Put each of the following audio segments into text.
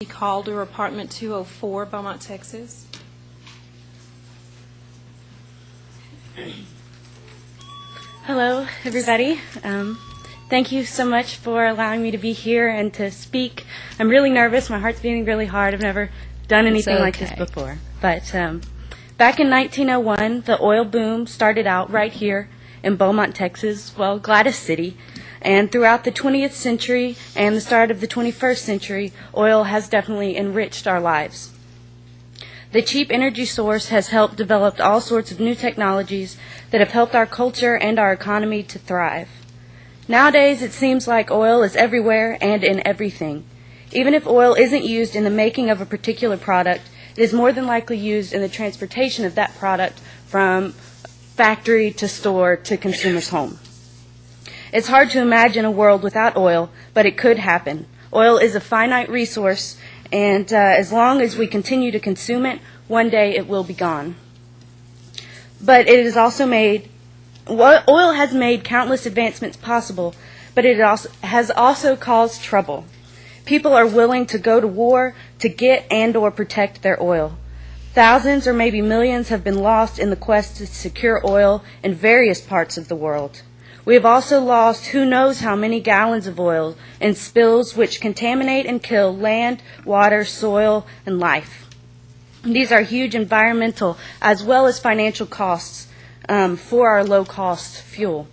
Calder, apartment 204, Beaumont, Texas. Hello, everybody. Thank you so much for allowing me to be here and to speak. I'm really nervous. My heart's beating really hard. I've never done anything like this before. But back in 1901, the oil boom started out right here in Beaumont, Texas, well, Gladys City. And throughout the 20th century and the start of the 21st century, oil has definitely enriched our lives. The cheap energy source has helped develop all sorts of new technologies that have helped our culture and our economy to thrive. Nowadays, it seems like oil is everywhere and in everything. Even if oil isn't used in the making of a particular product, it is more than likely used in the transportation of that product from factory to store to consumer's home. It's hard to imagine a world without oil, but it could happen. Oil is a finite resource, and as long as we continue to consume it, one day it will be gone. But it is also oil has made countless advancements possible, but it has also caused trouble. People are willing to go to war to get and or protect their oil. Thousands or maybe millions have been lost in the quest to secure oil in various parts of the world. We have also lost who knows how many gallons of oil in spills which contaminate and kill land, water, soil, and life. These are huge environmental as well as financial costs for our low-cost fuel.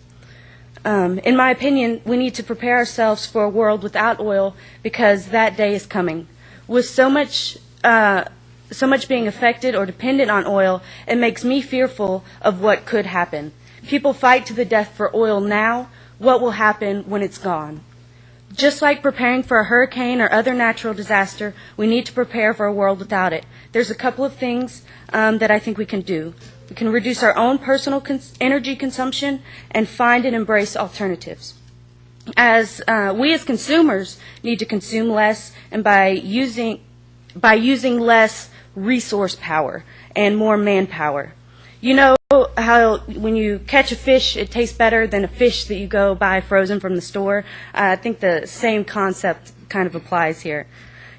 In my opinion, we need to prepare ourselves for a world without oil because that day is coming. With so much being affected or dependent on oil, it makes me fearful of what could happen. People fight to the death for oil now. What will happen when it's gone? Just like preparing for a hurricane or other natural disaster, we need to prepare for a world without it. There's a couple of things that I think we can do. We can reduce our own personal energy consumption and find and embrace alternatives. We as consumers need to consume less, and by using less resource power and more manpower. You know how when you catch a fish, it tastes better than a fish that you go buy frozen from the store? I think the same concept kind of applies here.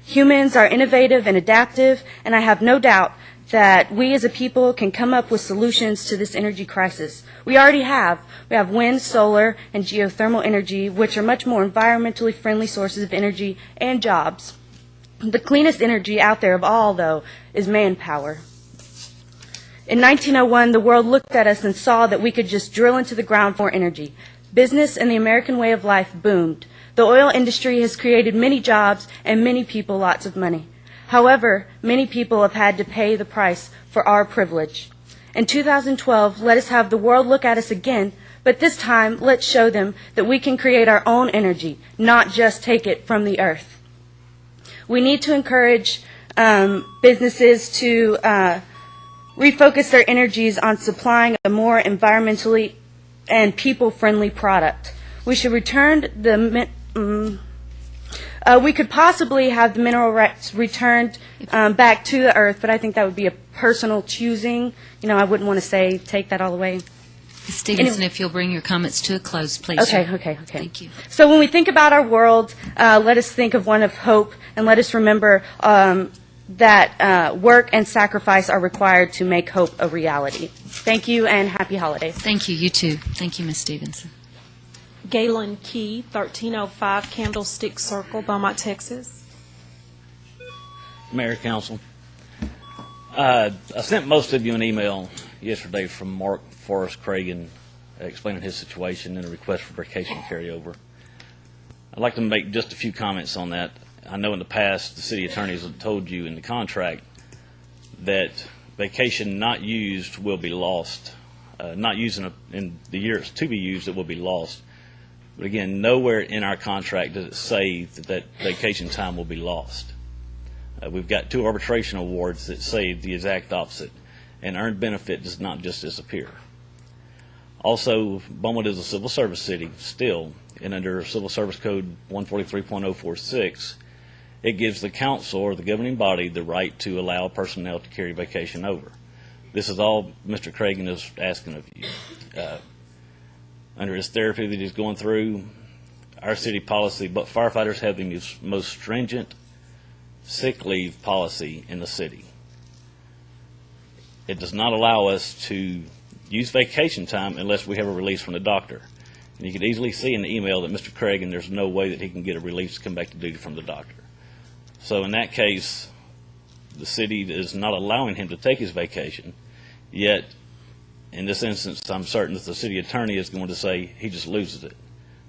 Humans are innovative and adaptive, and I have no doubt that we as a people can come up with solutions to this energy crisis. We already have. We have wind, solar, and geothermal energy, which are much more environmentally friendly sources of energy and jobs. The cleanest energy out there of all, though, is manpower. In 1901, the world looked at us and saw that we could just drill into the ground for energy. Business and the American way of life boomed. The oil industry has created many jobs and many people lots of money. However, many people have had to pay the price for our privilege. In 2012, let us have the world look at us again, but this time, let's show them that we can create our own energy, not just take it from the earth. We need to encourage businesses to refocus their energies on supplying a more environmentally and people-friendly product. We should we could possibly have the mineral rights returned back to the earth, but I think that would be a personal choosing. You know, I wouldn't want to say take that all away. Ms. Stevenson, if you'll bring your comments to a close, please. Okay. Thank you. So when we think about our world, let us think of one of hope, and let us remember that work and sacrifice are required to make hope a reality. Thank you, and happy holidays. Thank you. You too. Thank you, Ms. Stevenson. Galen Key, 1305 Candlestick Circle, Beaumont, Texas. Mayor, Council, I sent most of you an email yesterday from Mark Forrest Cragen explaining his situation and a request for vacation carryover. I'd like to make just a few comments on that. I know in the past the city attorneys have told you in the contract that vacation not used will be lost. Not used in the years to be used, it will be lost. But again, nowhere in our contract does it say that vacation time will be lost. We've got 2 arbitration awards that say the exact opposite, and earned benefit does not just disappear. Also, Beaumont is a civil service city still, and under Civil Service Code 143.046, it gives the council or the governing body the right to allow personnel to carry vacation over. This is all Mr. Cragen is asking of you. Under his therapy that he's going through, our city policy, but firefighters have the most stringent sick leave policy in the city. It does not allow us to use vacation time unless we have a release from the doctor. And you can easily see in the email that Mr. Cragen, there's no way that he can get a release to come back to duty from the doctor. So in that case, the city is not allowing him to take his vacation, yet in this instance, I'm certain that the city attorney is going to say he just loses it.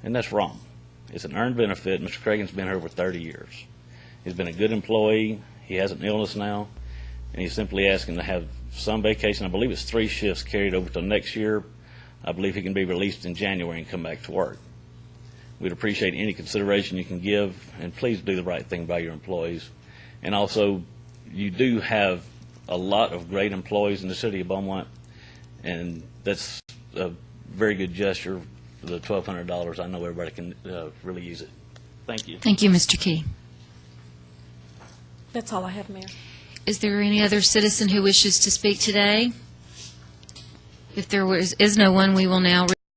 And that's wrong. It's an earned benefit. Mr. Cragen's been here over 30 years. He's been a good employee. He has an illness now, and he's simply asking to have some vacation. I believe it's 3 shifts carried over till next year. I believe he can be released in January and come back to work. We'd appreciate any consideration you can give, and please do the right thing by your employees. And also, you do have a lot of great employees in the city of Beaumont, and that's a very good gesture for the $1,200. I know everybody can really use it. Thank you. Thank you, Mr. Key. That's all I have, Mayor. Is there any other citizen who wishes to speak today? If there is no one, we will now